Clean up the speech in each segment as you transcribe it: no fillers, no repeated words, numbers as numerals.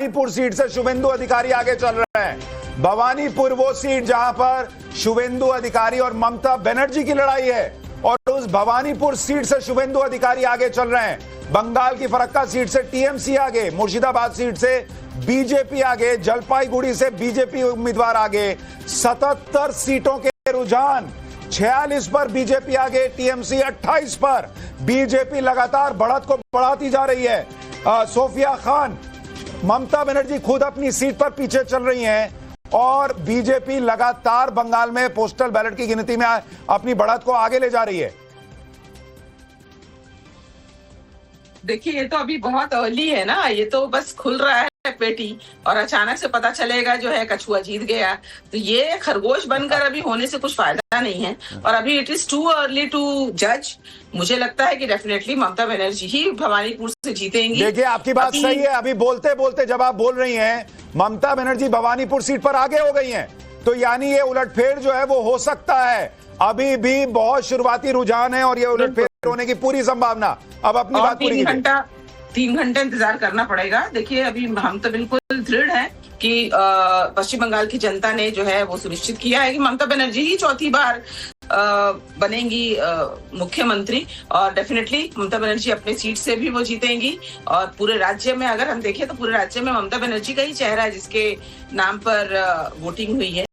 Bhawanipur seat से शुभेंदु अधिकारी आगे चल रहे हैं। भवानीपुर वो सीट जहां पर शुभेंदु अधिकारी और ममता बनर्जी की लड़ाई है और उस भवानीपुर सीट से शुभेंदु अधिकारी आगे चल रहे हैं। बंगाल की फरक्का सीट से टीएमसी आगे, मुर्शिदाबाद सीट से बीजेपी आगे, जलपाईगुड़ी से बीजेपी उम्मीदवार आगे। 77 सीटों के रुझान, 46 पर बीजेपी आगे, टीएमसी 28 पर। बीजेपी लगातार बढ़त को बढ़ाती जा रही है। सोफिया खान, ममता बनर्जी खुद अपनी सीट पर पीछे चल रही हैं और बीजेपी लगातार बंगाल में पोस्टल बैलेट की गिनती में अपनी बढ़त को आगे ले जा रही है। देखिए, ये तो अभी बहुत अर्ली है ना, ये तो बस खुल रहा है पेटी और अचानक से पता चलेगा जो है कछुआ जीत गया। तो ये खरगोश बनकर अभी होने से कुछ फायदा नहीं है और अभी it is too early to जज। मुझे लगता है कि डेफिनेटली ममता बनर्जी ही भवानीपुर से जीतेंगी। देखिए, आपकी बात सही है। अभी बोलते बोलते जब आप बोल रही हैं ममता बनर्जी भवानीपुर सीट पर आगे हो गई हैं, तो यानी ये उलटफेर जो है वो हो सकता है। अभी भी बहुत शुरुआती रुझान है और ये उलटफेर होने की पूरी संभावना। अब अपनी बात पूरी 3 घंटे इंतजार करना पड़ेगा। देखिए, अभी हम तो बिल्कुल दृढ़ हैं कि पश्चिम बंगाल की जनता ने जो है वो सुनिश्चित किया है कि ममता बनर्जी ही चौथी बार बनेंगी मुख्यमंत्री और डेफिनेटली ममता बनर्जी अपने सीट से भी वो जीतेंगी। और पूरे राज्य में अगर हम देखें तो पूरे राज्य में ममता बनर्जी का ही चेहरा है जिसके नाम पर वोटिंग हुई है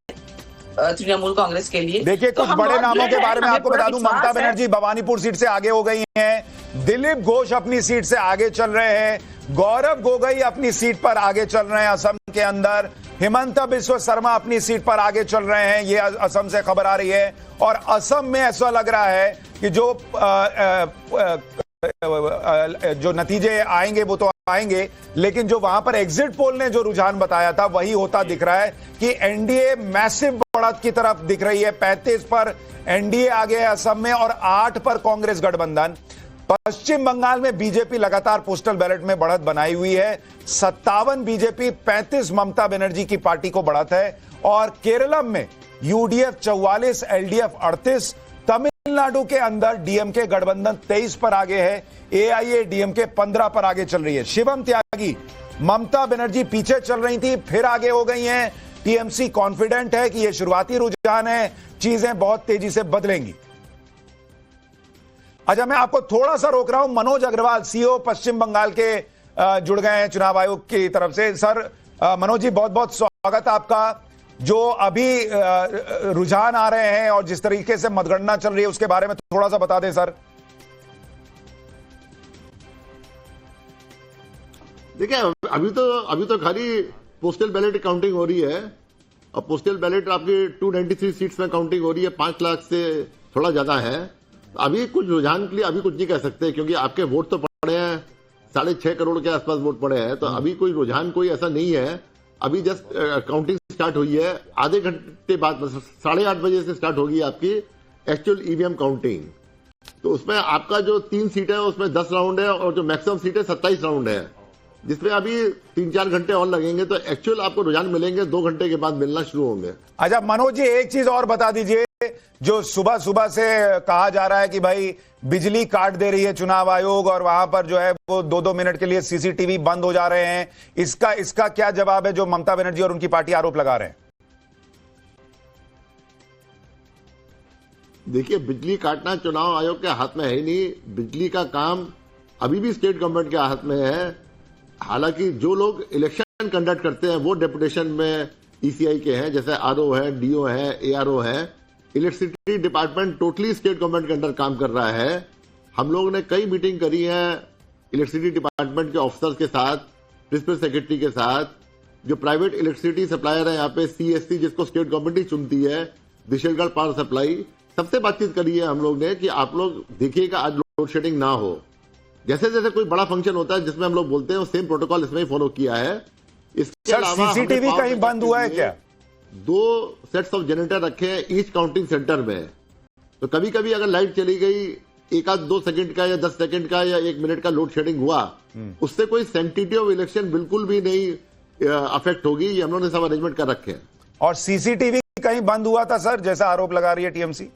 तृणमूल कांग्रेस के लिए। देखिए, कुछ बड़े नामों के बारे में आपको बता दूं। ममता बनर्जी भवानीपुर सीट से आगे हो गई हैं। दिलीप घोष अपनी सीट से आगे चल रहे हैं। गौरव गोगोई अपनी सीट पर आगे चल रहे हैं असम के अंदर। हिमंता बिस्वा शर्मा अपनी सीट पर आगे चल रहे हैं, ये असम से खबर आ रही है। और असम में ऐसा लग रहा है कि जो नतीजे आएंगे वो तो आएंगे, लेकिन जो वहां पर एग्जिट पोल ने जो रुझान बताया था वही होता दिख रहा है कि एनडीए मैसिव बढ़त की तरफ दिख रही है। 35 पर एनडीए आगे है असम में और 8 पर कांग्रेस गठबंधन। पश्चिम बंगाल में बीजेपी लगातार पोस्टल बैलेट में बढ़त बनाई हुई है। 57 बीजेपी, 35 ममता बनर्जी की पार्टी को बढ़त है। और केरलम में यूडीएफ 44, एलडीएफ 38। तमिलनाडु के अंदर डीएमके गठबंधन 23 पर आगे है। एआईएडीएमके 15 पर आगे चल रही है। शिवम त्यागी, ममता बनर्जी पीछे चल रही थी, फिर आगे हो गई हैं। टीएमसी कॉन्फिडेंट है कि यह शुरुआती रुझान है, चीजें बहुत तेजी से बदलेंगी। अच्छा, मैं आपको थोड़ा सा रोक रहा हूं। मनोज अग्रवाल, सीईओ पश्चिम बंगाल के जुड़ गए हैं चुनाव आयोग की तरफ से। सर मनोज जी, बहुत बहुत स्वागत आपका। जो अभी रुझान आ रहे हैं और जिस तरीके से मतगणना चल रही है उसके बारे में थोड़ा सा बता दें सर। देखिए, अभी तो खाली पोस्टल बैलेट काउंटिंग हो रही है और पोस्टल बैलेट आपकी 293 सीट्स में काउंटिंग हो रही है। 5 लाख से थोड़ा ज्यादा है। अभी कुछ रुझान के लिए अभी कुछ नहीं कह सकते क्योंकि आपके वोट तो पड़े हैं, 6.5 करोड़ के आसपास वोट पड़े हैं। तो अभी कोई रुझान कोई ऐसा नहीं है। अभी जस्ट काउंटिंग स्टार्ट हुई है। आधे घंटे बाद 8:30 बजे से स्टार्ट होगी आपकी एक्चुअल ईवीएम काउंटिंग। तो उसमें आपका जो 3 सीट है उसमें 10 राउंड है और जो मैक्सिमम सीट है 27 राउंड है, जिसमें अभी 3-4 घंटे और लगेंगे। तो एक्चुअल आपको रुझान मिलेंगे 2 घंटे के बाद मिलना शुरू होंगे। अच्छा मनोज जी, एक चीज और बता दीजिए। जो सुबह सुबह से कहा जा रहा है कि भाई बिजली काट दे रही है चुनाव आयोग और वहां पर जो है वो 2-2 मिनट के लिए सीसीटीवी बंद हो जा रहे हैं, इसका क्या जवाब है जो ममता बनर्जी और उनकी पार्टी आरोप लगा रहे हैं? देखिए, बिजली काटना चुनाव आयोग के हाथ में है ही नहीं। बिजली का काम अभी भी स्टेट गवर्नमेंट के हाथ में है। हालांकि जो लोग इलेक्शन कंडक्ट करते हैं वो डेपुटेशन में ईसीआई के हैं, जैसे आरओ है, डीओ है, एआरओ है। Electricity department totally state government के अंडर काम कर रहा है। हम लोगों ने कई मीटिंग करी है इलेक्ट्रिसिटी डिपार्टमेंट के ऑफिसर्स के साथ, प्रिंसिपल सेक्रेटरी के साथ। जो प्राइवेट इलेक्ट्रिसिटी सप्लायर है यहाँ पे सीएससी, जिसको स्टेट गवर्नमेंट ही चुनती है, विशेषगढ़ पावर सप्लाई, सबसे बातचीत करी है हम लोग ने कि आप लोग देखिएगा आज लोड शेडिंग ना हो। जैसे जैसे कोई बड़ा फंक्शन होता है जिसमें हम लोग बोलते हैं, वो सेम प्रोटोकॉल इसमें ही फॉलो किया है। इसके अलावा सीसीटीवी कहीं बंद हुआ है क्या? 2 सेट्स ऑफ जनरेटर रखे हैं ईच काउंटिंग सेंटर में। तो कभी कभी अगर लाइट चली गई, 1-2 सेकंड का या 10 सेकंड का या 1 मिनट का लोड शेडिंग हुआ, उससे कोई सैंक्टिटी ऑफ इलेक्शन बिल्कुल भी नहीं अफेक्ट होगी। ये हम लोगों ने सब अरेंजमेंट कर रखे हैं। और सीसीटीवी कहीं बंद हुआ था सर, जैसा आरोप लगा रही है टीएमसी?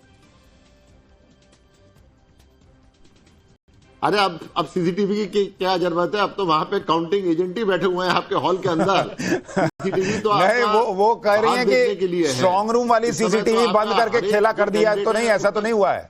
अरे अब सीसीटीवी की क्या जरूरत है? अब तो वहां पे काउंटिंग एजेंट ही बैठे हुए हैं आपके हॉल के अंदर। सीसीटीवी तो नहीं, वो कह रही है कि स्ट्रांग रूम वाली सीसीटीवी बंद करके खेला कर दिया, तो नहीं, ऐसा तो नहीं हुआ है।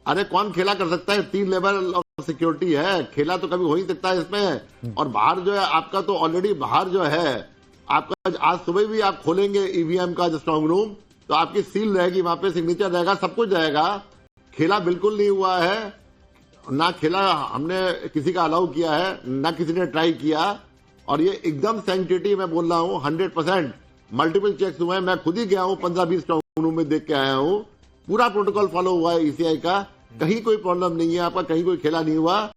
अरे कौन खेला कर सकता है? 3 लेवल ऑफ सिक्योरिटी है, खेला तो कभी हो ही सकता है इसमें। और बाहर जो है आपका, तो ऑलरेडी बाहर जो है आपका, आज सुबह भी आप खोलेंगे ईवीएम का जो स्ट्रांग रूम, तो आपकी सील रहेगी, वहां पे सिग्नेचर रहेगा, सब कुछ रहेगा। खेला बिल्कुल नहीं हुआ है, ना खेला हमने किसी का अलाउ किया है, ना किसी ने ट्राई किया। और ये एकदम सैंक्टिटी, मैं बोल रहा हूँ 100%। मल्टीपल चेक्स हुए हैं, मैं खुद ही गया हूँ 15-20 स्ट्रांग रूम में, देख के आया हूँ। पूरा प्रोटोकॉल फॉलो हुआ है ईसीआई का, कहीं कोई प्रॉब्लम नहीं है आपका, कहीं कोई खेला नहीं हुआ।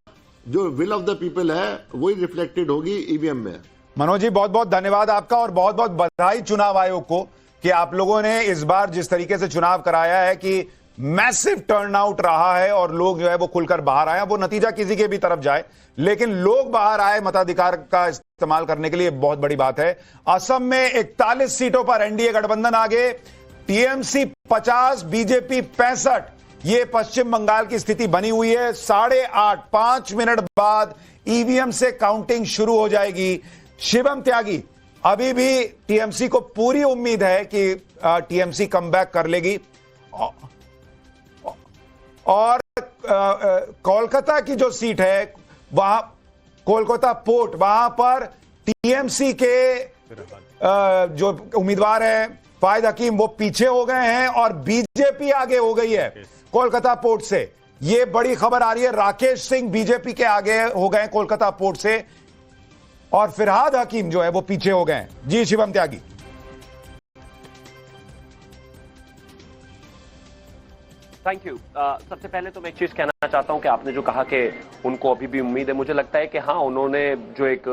जो विल ऑफ द पीपल है वही रिफ्लेक्टेड होगी ईवीएम में। मनोज जी, बहुत बहुत धन्यवाद आपका, और बहुत बहुत बधाई चुनाव आयोग को कि आप लोगों ने इस बार जिस तरीके से चुनाव कराया है कि मैसिव टर्नआउट रहा है और लोग जो है वो खुलकर बाहर आए। वो नतीजा किसी के भी तरफ जाए, लेकिन लोग बाहर आए मताधिकार का इस्तेमाल करने के लिए, बहुत बड़ी बात है। असम में 41 सीटों पर एनडीए गठबंधन आगे, टीएमसी 50, बीजेपी 65। ये पश्चिम बंगाल की स्थिति बनी हुई है। 8:30 5 मिनट बाद ईवीएम से काउंटिंग शुरू हो जाएगी। शिवम त्यागी, अभी भी टीएमसी को पूरी उम्मीद है कि टीएमसी कमबैक कर लेगी, और कोलकाता की जो सीट है, वहां कोलकाता पोर्ट, वहां पर टीएमसी के जो उम्मीदवार हैं फायद हकीम, वो पीछे हो गए हैं और बीजेपी आगे हो गई है कोलकाता पोर्ट से। यह बड़ी खबर आ रही है, राकेश सिंह बीजेपी के आगे हो गए कोलकाता पोर्ट से, और फिरहाद हकीम जो है वो पीछे हो गए हैं। जी शिवम त्यागी। Thank you. सबसे पहले तो मैं एक चीज कहना चाहता हूं कि आपने जो कहा कि उनको अभी भी उम्मीद है, मुझे लगता है कि हाँ, उन्होंने जो एक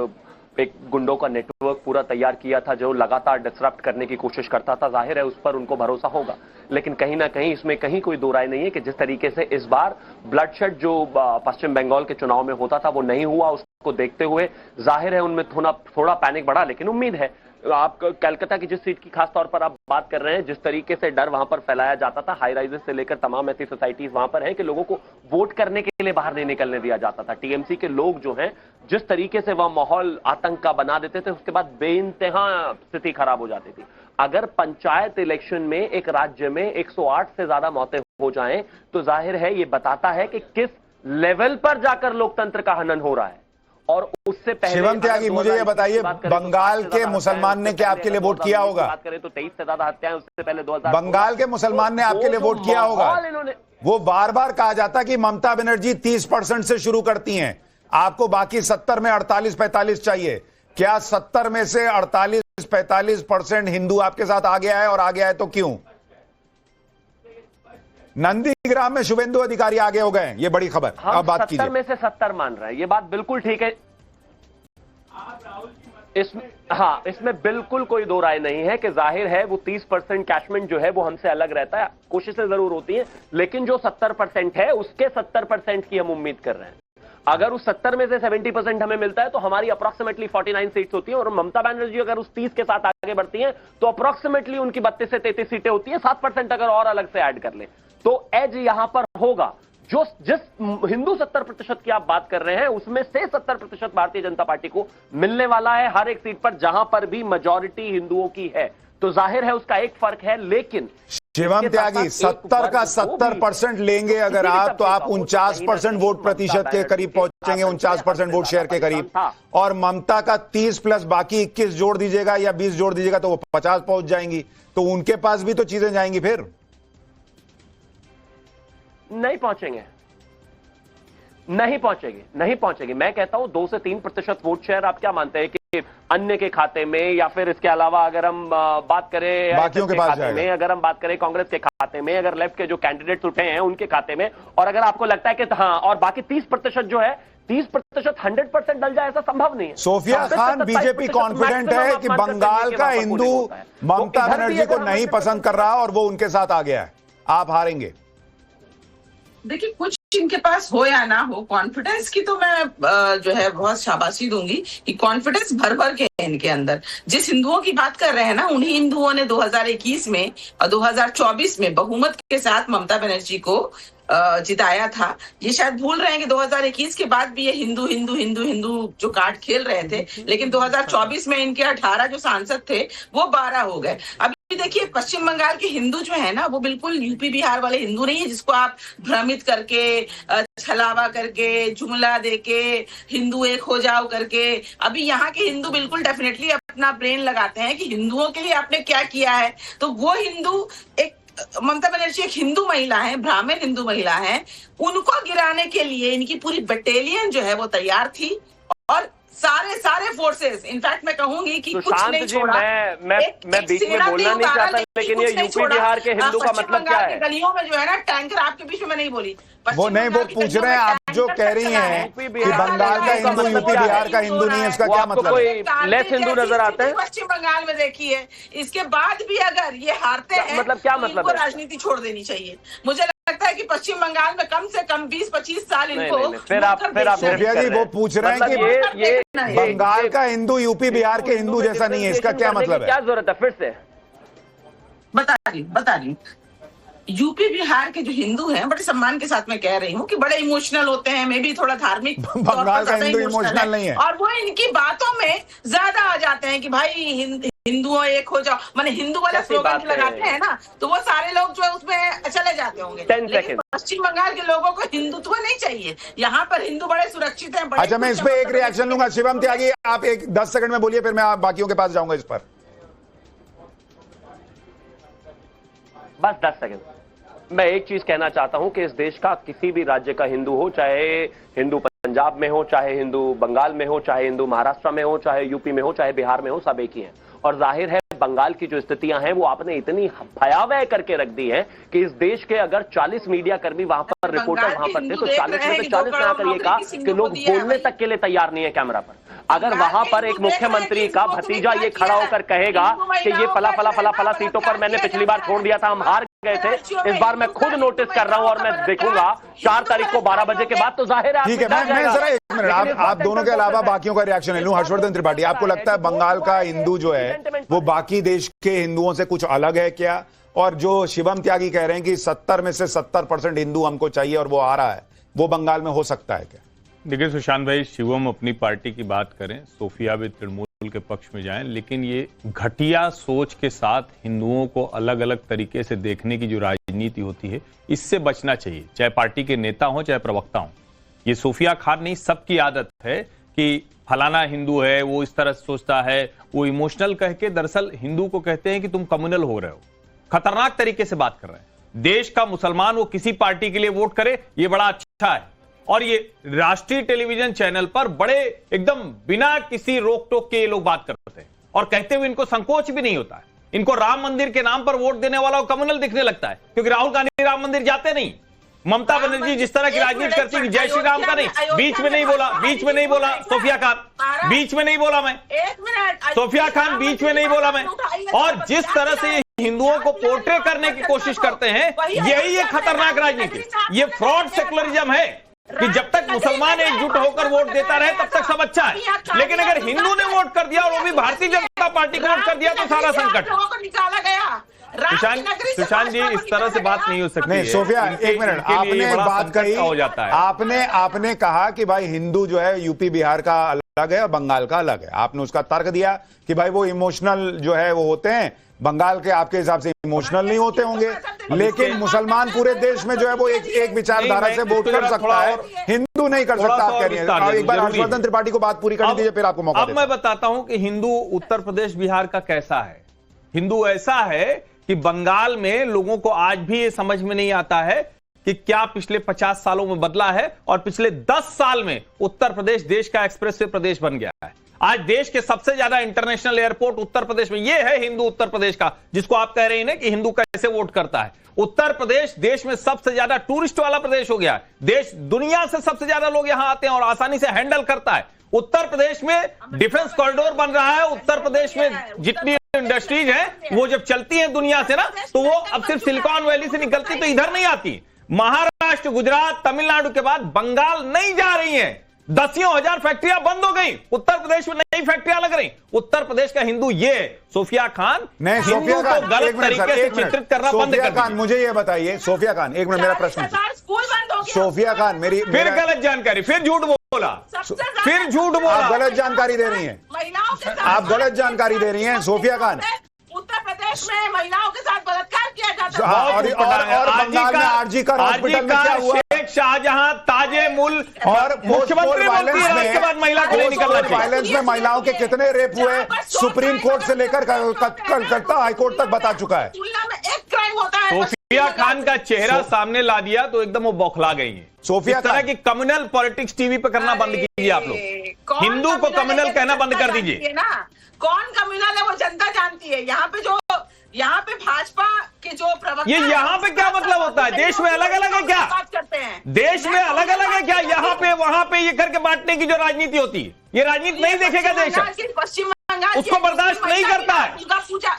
गुंडों का नेटवर्क पूरा तैयार किया था जो लगातार डिसरप्ट करने की कोशिश करता था, जाहिर है उस पर उनको भरोसा होगा। लेकिन कहीं ना कहीं इसमें कहीं कोई दो राय नहीं है कि जिस तरीके से इस बार ब्लडशेड जो पश्चिम बंगाल के चुनाव में होता था वो नहीं हुआ, उसको देखते हुए जाहिर है उनमें थोड़ा पैनिक बढ़ा। लेकिन उम्मीद है, आप कलकत्ता की जिस सीट की खास तौर पर आप बात कर रहे हैं, जिस तरीके से डर वहां पर फैलाया जाता था, हाई राइजेस से लेकर तमाम ऐसी सोसाइटीज वहां पर हैं कि लोगों को वोट करने के लिए बाहर नहीं निकलने दिया जाता था। टीएमसी के लोग जो हैं, जिस तरीके से वह माहौल आतंक का बना देते थे, उसके बाद बेइंतहा स्थिति खराब हो जाती थी। अगर पंचायत इलेक्शन में एक राज्य में 108 से ज्यादा मौतें हो जाएं, तो जाहिर है ये बताता है कि किस लेवल पर जाकर लोकतंत्र का हनन हो रहा है। और उससे पहले शिवम त्यागी, मुझे ये बताइए, बंगाल के मुसलमान ने क्या आपके लिए वोट किया होगा? बात करें तो 23 से ज्यादा हत्याएं, उससे पहले 2000 बंगाल के मुसलमान ने आपके लिए वोट किया होगा। वो बार बार कहा जाता कि ममता बनर्जी 30% से शुरू करती हैं, आपको बाकी 70 में 48-45 चाहिए। क्या 70 में से 48-45% हिंदू आपके साथ आ गया है, और आ गया है तो क्यों? नंदीग्राम में शुभेंदु अधिकारी आगे हो गए, ये बड़ी खबर। अब बात कीजिए। 70 में से 70 मान रहे हैं, ये बात बिल्कुल ठीक है। इसमें बिल्कुल कोई दो राय नहीं है कि जाहिर है वो 30% कैशमेंट जो है वो हमसे अलग रहता है, कोशिशें जरूर होती हैं, लेकिन जो 70% है उसके 70% की हम उम्मीद कर रहे हैं। अगर उस 70 में से 70% हमें मिलता है तो हमारी अप्रोक्सीमेटली 49 सीट्स होती हैं, और ममता बनर्जी अगर उस 30 के साथ आगे बढ़ती हैं तो अप्रोक्सीमेटली उनकी 32 से 33 सीटें होती हैं। 7% अगर और अलग से ऐड कर ले तो एज यहां पर होगा। जिस हिंदू 70% की आप बात कर रहे हैं, उसमें से 70% भारतीय जनता पार्टी को मिलने वाला है हर एक सीट पर, जहां पर भी मेजॉरिटी हिंदुओं की है। तो जाहिर है उसका एक फर्क है। लेकिन शिवम त्यागी, 70 का 70% लेंगे अगर आप, तो आप 49% वोट प्रतिशत के करीब पहुंचेंगे, 49% वोट शेयर के करीब। और ममता का 30 प्लस बाकी 21 जोड़ दीजिएगा या 20 जोड़ दीजिएगा तो वो 50 पहुंच जाएंगी। तो उनके पास भी तो चीजें जाएंगी, फिर नहीं पहुंचेंगे, नहीं पहुंचेंगे। मैं कहता हूं 2 से 3% वोट शेयर आप क्या मानते हैं कि अन्य के खाते में, या फिर इसके अलावा अगर हम बात करें बाकियों के पास खाते में, अगर हम बात करें कांग्रेस के खाते में, अगर लेफ्ट के जो कैंडिडेट्स उठे हैं उनके खाते में, और अगर आपको लगता है कि हाँ, और बाकी 30% जो है, 30% 100% डल जाए, ऐसा संभव नहीं है। सोफिया खान, बीजेपी कॉन्फिडेंट है कि बंगाल का हिंदू ममता बनर्जी को नहीं पसंद कर रहा और वो उनके साथ आ गया है, आप हारेंगे। देखिए, कुछ इनके पास हो या ना हो, कॉन्फिडेंस की तो मैं जो है बहुत शाबाशी दूंगी कि कॉन्फिडेंस भर भर के है इनके अंदर। जिस हिंदुओं की बात कर रहे हैं ना, उन्हीं हिंदुओं ने 2021 में और 2024 में बहुमत के साथ ममता बनर्जी को जिताया था। ये शायद भूल रहे हैं कि 2021 के बाद भी ये हिंदू हिंदू हिंदू हिंदू जो कार्ड खेल रहे थे, लेकिन 2024 में इनके 18 जो सांसद थे वो 12 हो गए। अभी देखिए पश्चिम बंगाल के हिंदू जो है ना, वो बिल्कुल यूपी बिहार वाले हिंदू नहीं है जिसको आप भ्रमित करके, छलावा करके, जुमला देके हिंदू एक हो जाओ करके। अभी यहाँ के हिंदू बिल्कुल डेफिनेटली अपना ब्रेन लगाते हैं कि हिंदुओं के लिए आपने क्या किया है। तो वो हिंदू, एक ममता बनर्जी एक हिंदू महिला है, ब्राह्मण हिंदू महिला है, उनको गिराने के लिए इनकी पूरी बटालियन जो है वो तैयार थी। और सारे फोर्सेस, इनफैक्ट मैं कहूंगी कि कुछ नहीं छोड़ा। मैं बीच में बोलना नहीं चाहता, लेकिन ये यूपी बिहार के हिंदू का मतलब क्या है? गलियों में जो है ना टैंकर, आपके बीच में मैं नहीं बोली, वो नहीं, वो पूछ रहे हैं आप जो कह रही हैं कि बंगाल का हिंदू यूपी बिहार का हिंदू नहीं है, उसका क्या मतलब है? लेस हिंदू नजर आता है पश्चिम बंगाल में। देखिए इसके बाद भी अगर ये हारते हैं, मतलब क्या मतलब है? राजनीति छोड़ देनी चाहिए। मुझे लगता है कि पश्चिम बंगाल में कम से कम 20-25 साल इनको। फिर आप सोफिया जी वो पूछ रहे हैं कि ये बंगाल का हिंदू यूपी बिहार के हिंदू जैसा नहीं है, इसका क्या मतलब है? क्या जरूरत है? फिर से बता रही यूपी बिहार के जो हिंदू हैं, बड़े सम्मान के साथ मैं कह रही हूँ कि बड़े इमोशनल होते हैं, मे भी थोड़ा धार्मिक। बंगाल का हिंदू इमोशनल नहीं है, और वो इनकी बातों में ज्यादा आ जाते हैं कि भाई हिंदुओं एक हो जाओ, माने हिंदू वाला स्लोगन लगाते हैं ना, तो वो सारे लोग जो है उसमें चले जाते होंगे। लेकिन पश्चिम बंगाल के लोगों को हिंदुत्व नहीं चाहिए, यहाँ पर हिंदू बड़े सुरक्षित हैं। अच्छा, मैं इस पे एक रिएक्शन लूंगा। शिवम त्यागी, आप 10 सेकंड में बोलिए, फिर मैं बाकियों के पास जाऊंगा इस पर। बस 10 सेकंड। मैं एक चीज कहना चाहता हूं कि इस देश का किसी भी राज्य का हिंदू हो, चाहे हिंदू पंजाब में हो, चाहे हिंदू बंगाल में हो, चाहे हिंदू महाराष्ट्र में हो, चाहे यूपी में हो, चाहे बिहार में हो, सब एक ही हैं। और जाहिर है बंगाल की जो स्थितियां हैं वो आपने इतनी भयावह करके रख दी हैं कि इस देश के अगर 40 मीडिया कर्मी वहां पर, रिपोर्टर वहां पर थे, तो 40 में से 40 में आकर ये कहा कि लोग बोलने तक के लिए तैयार नहीं है कैमरा पर। अगर वहां पर एक मुख्यमंत्री का भतीजा ये खड़ा होकर कहेगा कि ये फला सीटों पर मैंने पिछली बार छोड़ दिया था, हम हार गए थे, इस बार मैं खुद नोटिस कर रहा हूं और मैं देखूंगा 4 तारीख को 12 बजे के बाद, तो जाहिर है। ठीक है, मैं जरा 1 मिनट आप दोनों के अलावा बाकियों का रिएक्शन ले लूं। हर्षवर्धन त्रिपाठी, आपको लगता है बंगाल का हिंदू जो है वो बाकी देश के हिंदुओं से कुछ अलग है क्या? और जो शिवम त्यागी कह रहे हैं कि 70 में से 70% हिंदू हमको चाहिए और वो आ रहा है, वो बंगाल में हो सकता है क्या? देखिए सुशांत भाई, शिवम अपनी पार्टी की बात करें, सोफिया भी तृणमूल के पक्ष में जाएं, लेकिन ये घटिया सोच के साथ हिंदुओं को अलग अलग तरीके से देखने की जो राजनीति होती है, इससे बचना चाहिए, चाहे पार्टी के नेता हो चाहे प्रवक्ता हो। ये सोफिया खान नहीं, सबकी आदत है कि फलाना हिंदू है, वो इस तरह सोचता है, वो इमोशनल कह के दरअसल हिंदू को कहते हैं कि तुम कम्युनल हो रहे हो। खतरनाक तरीके से बात कर रहे हैं। देश का मुसलमान वो किसी पार्टी के लिए वोट करे, ये बड़ा अच्छा है। और ये राष्ट्रीय टेलीविजन चैनल पर बड़े एकदम बिना किसी रोक टोक के ये लोग बात करते हैं और कहते हुए इनको संकोच भी नहीं होता है। इनको राम मंदिर के नाम पर वोट देने वाला कम्युनल दिखने लगता है, क्योंकि राहुल गांधी राम मंदिर जाते नहीं। ममता बनर्जी जिस तरह की राजनीति करती है, जय श्री राम का नहीं, बीच में नहीं बोला सोफिया खान, बीच में नहीं बोला मैं, सोफिया खान बीच में नहीं बोला मैं। और जिस तरह से हिंदुओं को पोर्ट्रे करने की कोशिश करते हैं, यही एक खतरनाक राजनीति, ये फ्रॉड सेकुलरिज्म है कि जब तक मुसलमान एकजुट होकर वोट देता रहे तब तक सब अच्छा है। लेकिन अगर हिंदू ने वोट कर दिया और वो भी भारतीय जनता पार्टी को वोट कर दिया तो सारा संकट निकाला गया। सुशांत जी, इस तरह से बात नहीं हो सकती। नहीं सोफिया, 1 मिनट, आपने एक बात कही, हो जाता है। आपने कहा कि भाई हिंदू जो है यूपी बिहार का अलग है और बंगाल का अलग है। आपने उसका तर्क दिया कि भाई वो इमोशनल जो है वो होते हैं, बंगाल के आपके हिसाब से इमोशनल नहीं होते होंगे, लेकिन मुसलमान पूरे देश में जो है वो एक विचारधारा से वोट कर सकता है, हिंदू नहीं कर सकता। आप कह रही हैं। एक बार हर्षवर्धन त्रिपाठी को बात पूरी करने दीजिए, फिर आपको मौका अब मैं बताता हूं कि हिंदू उत्तर प्रदेश बिहार का कैसा है। हिंदू ऐसा है कि बंगाल में लोगों को आज भी ये समझ में नहीं आता है कि क्या पिछले 50 सालों में बदला है, और पिछले 10 साल में उत्तर प्रदेश देश का एक्सप्रेसवे प्रदेश बन गया है। आज देश के सबसे ज्यादा इंटरनेशनल एयरपोर्ट उत्तर प्रदेश में, यह है हिंदू उत्तर प्रदेश का, जिसको आप कह रहे हैं कि हिंदू कैसे वोट करता है। उत्तर प्रदेश देश में सबसे ज्यादा टूरिस्ट वाला प्रदेश हो गया है। देश दुनिया से सबसे ज्यादा लोग यहां आते हैं और आसानी से हैंडल करता है। उत्तर प्रदेश में डिफेंस कॉरिडोर बन रहा है। उत्तर प्रदेश में जितनी इंडस्ट्रीज हैं वो जब चलती हैं दुनिया से ना, तो वो अब सिर्फ सिलिकॉन वैली से निकलती तो इधर नहीं आती। महाराष्ट्र, गुजरात, तमिलनाडु के बाद बंगाल नहीं जा रही हैं। दसियों हजार फैक्ट्रियां बंद हो गई। उत्तर प्रदेश में नई फैक्ट्रियां लग रही। उत्तर प्रदेश का हिंदू ये सोफिया खान नहीं, सोफिया खान, गलत एक मिनट सर, तरीके से एक मिनट। चित्रित करना बंद सोफिया कर खान, दीजिए। मुझे ये बताइए, सोफिया खान, एक मिनट, मेरा प्रश्न। स्कूल बंद हो गया। सोफिया खान, फिर गलत जानकारी, फिर झूठ बोला, फिर झूठ बोला। आप गलत जानकारी दे रही हैं। महिलाओं के साथ आप गलत जानकारी दे रही हैं, सोफिया खान। उत्तर प्रदेश में महिलाओं के साथ बलात्कार किया जाता हाँ, है। और बंगाल में आरजी का हॉस्पिटल में क्या हुआ? शेख शाहजहां ताजे मुल और मुख्यमंत्री बोलती है उसके बाद महिला को नहीं निकलना चाहिए। वायलेंस में महिलाओं के कितने रेप हुए, सुप्रीम कोर्ट से लेकर कलकत्ता हाईकोर्ट तक बता चुका है। तुलना में एक क्राइम होता है। सोफिया खान का चेहरा सामने ला दिया तो एकदम वो बौखला गई है। सोफिया इस तरह खान की कम्युनल पॉलिटिक्स टीवी पे करना बंद कीजिए आप लोग। हिंदू को कम्युनल कहना बंद कर दीजिए ना। कौन कम्युनल है वो जनता जानती है। यहाँ पे भाजपा के जो प्रवक्ता, ये यहाँ पे क्या मतलब होता है? देश में अलग अलग है क्या? बात करते हैं। देश में अलग अलग है क्या? यहाँ पे वहां पे ये करके बांटने की जो राजनीति होती है, ये राजनीति नहीं देखेगा देश। पश्चिम बंगाल उसको बर्दाश्त नहीं करता है। दुर्गा पूजा,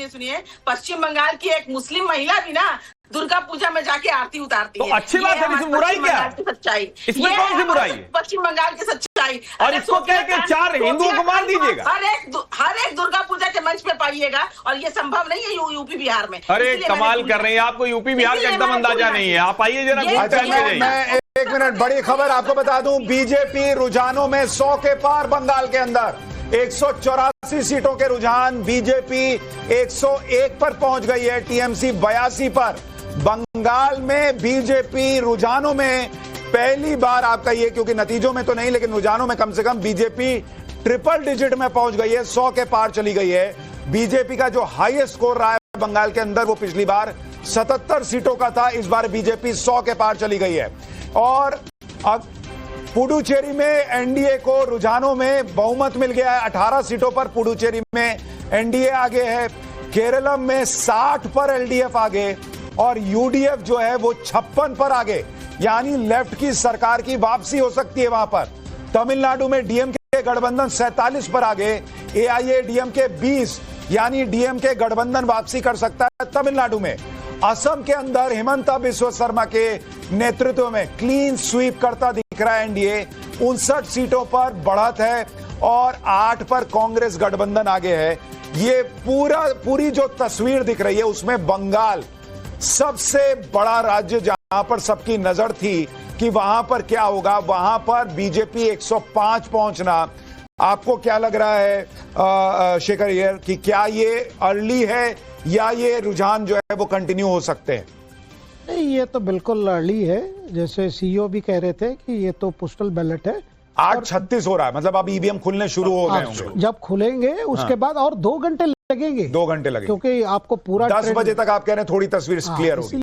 सुनिए, पश्चिम बंगाल की एक मुस्लिम महिला भी ना दुर्गा पूजा में जाके आरती उतारती है। तो अच्छी बात है, इसमें बुराई क्या है? सच्चाई, इसमें कौन सी बुराई है? पश्चिम बंगाल की सच्चाई। और इसको कह के 4 हिंदुओं को मार दीजिएगा। हर एक दुर्गा पूजा के मंच पे पाइएगा, और ये संभव नहीं है यूपी बिहार में। अरे इसलिए कमाल मैंने कर रही है, आपको यूपी बिहार का एकदम अंदाजा नहीं है। आप आइए जरा घूम अच्छा, टहल के जाइए। मैं एक मिनट, बड़ी खबर आपको बता दूं, बीजेपी रुझानों में 100 के पार। बंगाल के अंदर 184 सीटों के रुझान, बीजेपी 101 पर पहुंच गई है, टीएमसी 82 पर। बंगाल में बीजेपी रुझानों में पहली बार, आप कहिए क्योंकि नतीजों में तो नहीं लेकिन रुझानों में कम से कम बीजेपी ट्रिपल डिजिट में पहुंच गई है, 100 के पार चली गई है। बीजेपी का जो हाईएस्ट स्कोर रहा है बंगाल के अंदर वो पिछली बार 77 सीटों का था, इस बार बीजेपी 100 के पार चली गई है। और अब पुडुचेरी में एनडीए को रुझानों में बहुमत मिल गया है, 18 सीटों पर पुडुचेरी में एनडीए आगे है। केरलम में 60 पर एलडीएफ आगे, और यूडीएफ जो है वो 56 पर आगे, यानी लेफ्ट की सरकार की वापसी हो सकती है वहां पर। तमिलनाडु में डीएमके गठबंधन 47 पर आगे, एआईएडीएमके 20, यानी डीएमके गठबंधन वापसी कर सकता है तमिलनाडु में। असम के अंदर हिमंता बिस्वा शर्मा के नेतृत्व में क्लीन स्वीप करता दिख रहा है एनडीए, 59 सीटों पर बढ़त है, और 8 पर कांग्रेस गठबंधन आगे है। ये पूरी जो तस्वीर दिख रही है उसमें बंगाल सबसे बड़ा राज्य, जहां पर सबकी नजर थी कि वहां पर क्या होगा, वहां पर बीजेपी 105 पहुंचना, आपको क्या लग रहा है शेखर अय्यर कि क्या ये अर्ली है या ये रुझान जो है वो कंटिन्यू हो सकते हैं? नहीं, ये तो बिल्कुल अर्ली है। जैसे सीईओ भी कह रहे थे कि ये तो पोस्टल बैलेट है। 8:36 हो रहा है, मतलब अब ईवीएम खुलने शुरू हो गए होंगे। जब खुलेंगे उसके बाद और 2 घंटे लगेंगे, 2 घंटे लगेंगे, क्योंकि आपको पूरा 10 बजे तक आप कह रहे हैं थोड़ी तस्वीर क्लियर होगी।